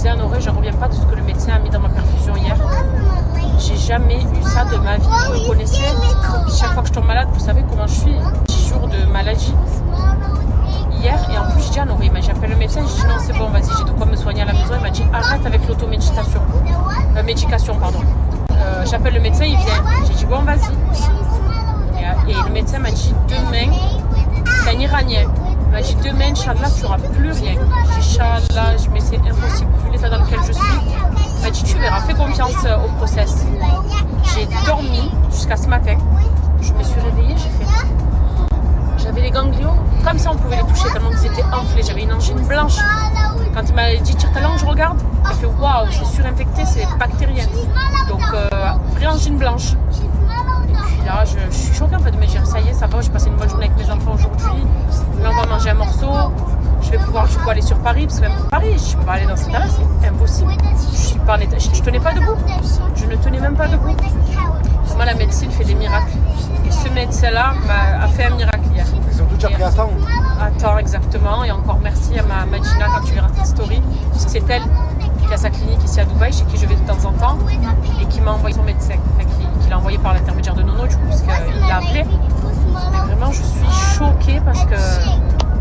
disais à Noré, je ne reviens pas de ce que le médecin a mis dans ma perfusion hier. J'ai jamais eu ça de ma vie. Vous me connaissez, chaque fois que je tombe malade, vous savez comment je suis. 10 jours de maladie. Hier, et en plus, je dis à Noré, j'appelle le médecin, je dis non, c'est bon, vas-y, j'ai de quoi me soigner à la maison. Il m'a dit arrête avec l'automédication. Médication, pardon. J'appelle le médecin, il vient. J'ai dit bon, vas-y. Et le médecin m'a dit demain, c'est un Iranien. Il m'a dit demain, Inch'Allah, tu n'auras plus rien. J'ai dit Inch'Allah, mais c'est impossible, vu l'état dans lequel je suis. Il m'a dit tu verras, fais confiance au process. J'ai dormi jusqu'à ce matin. Je me suis réveillée, j'avais les ganglions, comme ça on pouvait les toucher tellement qu'ils étaient enflés. J'avais une angine blanche. Quand il m'a dit tire ta langue, je regarde. J'ai fait waouh, c'est surinfecté, c'est bactérien. Donc vraie angine blanche. Et puis là, je suis choquée en fait de me dire ça y est, ça va, j'ai passé une bonne journée avec mes enfants aujourd'hui. Là on va manger un morceau. Je vais pouvoir du coup aller sur Paris, parce que même pour Paris, je ne peux pas aller dans cet état-là, c'est impossible. Je suis pas en état, je tenais pas debout. Je ne tenais même pas debout. Moi la médecine fait des miracles. Et ce médecin-là a fait un miracle hier. Ils ont tout appris à temps. À temps, exactement. Et encore merci à ma Madina quand tu verras cette story. Parce que c'est elle qui a sa clinique ici à Dubaï, chez qui je vais de temps en temps, et qui m'a envoyé son médecin. Enfin, qui l'a envoyé par l'intermédiaire de Nono, du coup, parce qu'il l'a appelé. Mais vraiment, je suis choquée parce que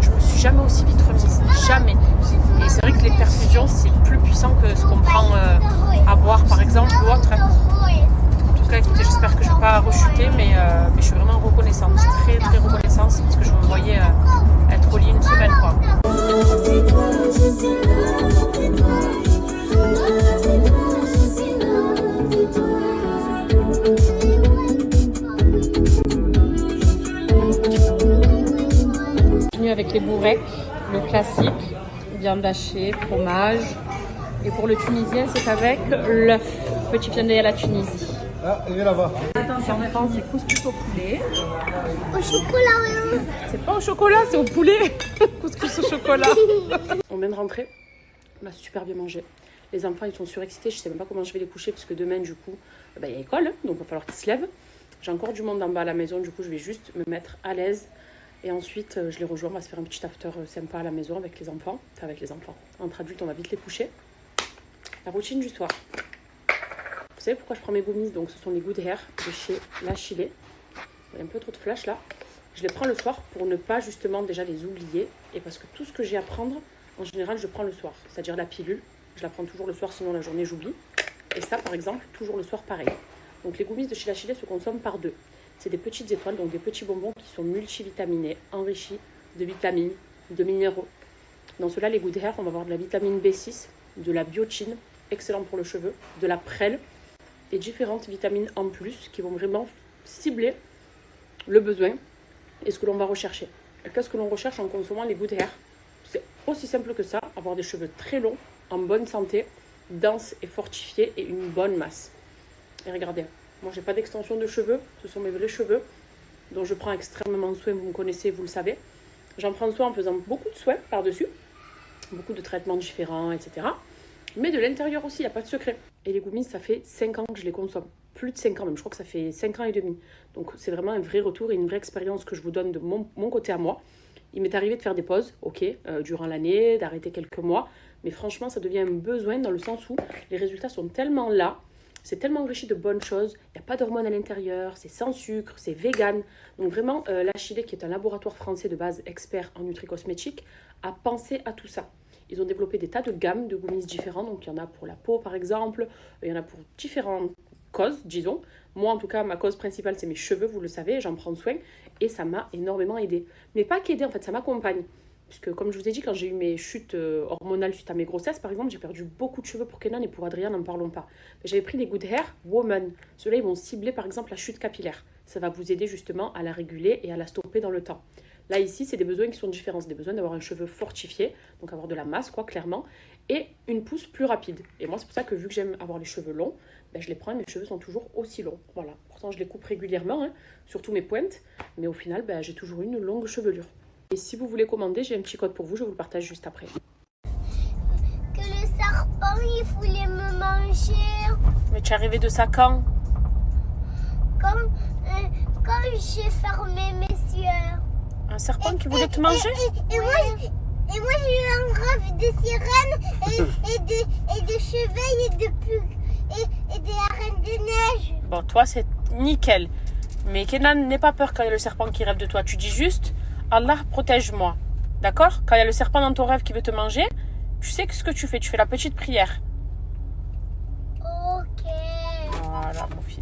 je me suis jamais aussi vite remise. Jamais. Et c'est vrai que les perfusions, c'est plus puissant que ce qu'on prend à boire, par exemple, ou autre. En tout cas, écoutez, j'espère que je ne vais pas rechuter, mais je suis vraiment reconnaissante, très très reconnaissante, parce que je me voyais être au lit une semaine, quoi. Avec les bourrecs, le classique, viande hachée, fromage. Et pour le tunisien, c'est avec l'œuf, petit clin d'œil à la Tunisie. Ah, il est là-bas. Attention, c'est couscous au poulet. Au chocolat, oui. C'est pas au chocolat, c'est au poulet. Couscous au chocolat. On vient de rentrer, on a super bien mangé. Les enfants, ils sont surexcités, je sais même pas comment je vais les coucher, parce que demain, du coup, il y a école, donc il va falloir qu'ils se lèvent. J'ai encore du monde en bas à la maison, du coup, je vais juste me mettre à l'aise. Et ensuite, je les rejoins, on va se faire un petit after sympa à la maison avec les enfants. Enfin, avec les enfants. Entre adultes, on va vite les coucher. La routine du soir. Vous savez pourquoi je prends mes gummies? Donc, ce sont les Good Hair de chez La Chile. Il y a un peu trop de flash là. Je les prends le soir pour ne pas justement déjà les oublier. Et parce que tout ce que j'ai à prendre, en général, je prends le soir. C'est-à-dire la pilule. Je la prends toujours le soir, sinon la journée, j'oublie. Et ça, par exemple, toujours le soir, pareil. Donc, les gummies de chez La Chile se consomment par 2. C'est des petites étoiles, donc des petits bonbons qui sont multivitaminés, enrichis de vitamines, de minéraux. Dans cela, les Good Hair, on va avoir de la vitamine B6, de la biotine, excellent pour le cheveu, de la prêle et différentes vitamines en plus qui vont vraiment cibler le besoin et ce que l'on va rechercher. Et qu'est-ce que l'on recherche en consommant les Good Hair? C'est aussi simple que ça, avoir des cheveux très longs, en bonne santé, denses et fortifiés et une bonne masse. Et regardez. Moi, je n'ai pas d'extension de cheveux. Ce sont mes vrais cheveux dont je prends extrêmement soin. Vous me connaissez, vous le savez. J'en prends soin en faisant beaucoup de soins par-dessus. Beaucoup de traitements différents, etc. Mais de l'intérieur aussi, il n'y a pas de secret. Et les gummies, ça fait 5 ans que je les consomme. Plus de 5 ans même. Je crois que ça fait 5 ans et demi. Donc, c'est vraiment un vrai retour et une vraie expérience que je vous donne de mon côté à moi. Il m'est arrivé de faire des pauses, ok, durant l'année, d'arrêter quelques mois. Mais franchement, ça devient un besoin dans le sens où les résultats sont tellement là. C'est tellement enrichi de bonnes choses, il n'y a pas d'hormones à l'intérieur, c'est sans sucre, c'est vegan. Donc vraiment, La Chile, qui est un laboratoire français de base expert en nutri-cosmétique, a pensé à tout ça. Ils ont développé des tas de gammes de gummies différents, donc il y en a pour la peau par exemple, il y en a pour différentes causes, disons. Moi en tout cas, ma cause principale c'est mes cheveux, vous le savez, j'en prends soin et ça m'a énormément aidé. Mais pas qu'aidé en fait, ça m'accompagne. Puisque comme je vous ai dit, quand j'ai eu mes chutes hormonales suite à mes grossesses, par exemple, j'ai perdu beaucoup de cheveux pour Kenan et pour Adrien, n'en parlons pas. Mais j'avais pris les Good Hair Woman. Ceux-là, ils vont cibler par exemple la chute capillaire. Ça va vous aider justement à la réguler et à la stopper dans le temps. Là, ici, c'est des besoins qui sont différents. C'est des besoins d'avoir un cheveu fortifié, donc avoir de la masse, quoi, clairement, et une pousse plus rapide. Et moi, c'est pour ça que vu que j'aime avoir les cheveux longs, je les prends et mes cheveux sont toujours aussi longs. Voilà. Pourtant, je les coupe régulièrement, surtout mes pointes. Mais au final, j'ai toujours une longue chevelure. Et si vous voulez commander, j'ai un petit code pour vous, je vous le partage juste après. Que le serpent, il voulait me manger. Mais tu es arrivé de ça quand? Quand j'ai fermé mes yeux. Un serpent qui voulait te manger? Et moi, j'ai eu un rêve de sirène et chevet et de la Reine des Neiges. Bon, toi, c'est nickel. Mais Kenan, n'aie pas peur quand il y a le serpent qui rêve de toi. Tu dis juste, Allah, protège-moi. D'accord? Quand il y a le serpent dans ton rêve qui veut te manger, tu sais ce que tu fais. Tu fais la petite prière. Ok. Voilà, mon fils.